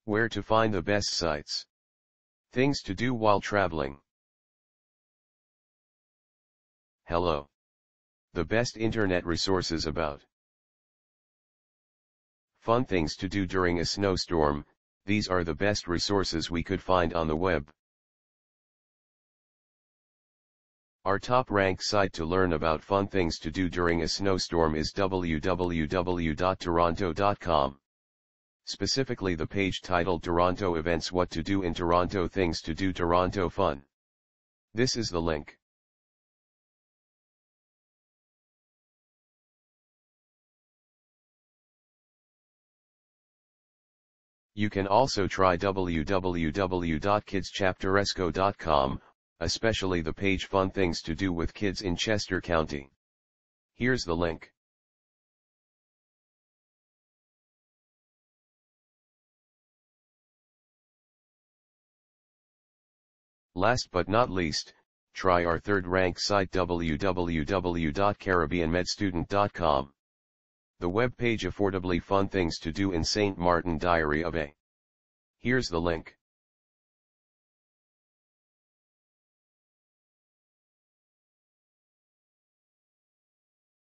Where to find the best sites. Things to do while traveling. Hello. The best internet resources about fun things to do during a snowstorm. These are the best resources we could find on the web. Our top-ranked site to learn about fun things to do during a snowstorm is www.toronto.com. Specifically the page titled Toronto Events, What to Do in Toronto, Things to Do, Toronto Fun. This is the link. You can also try www.kidschapteresco.com, especially the page Fun Things to Do with Kids in Chester County. Here's the link. Last but not least, try our third-ranked site www.caribbeanmedstudent.com. The web page affordably fun things to do in St. Martin, Diary of a. Here's the link.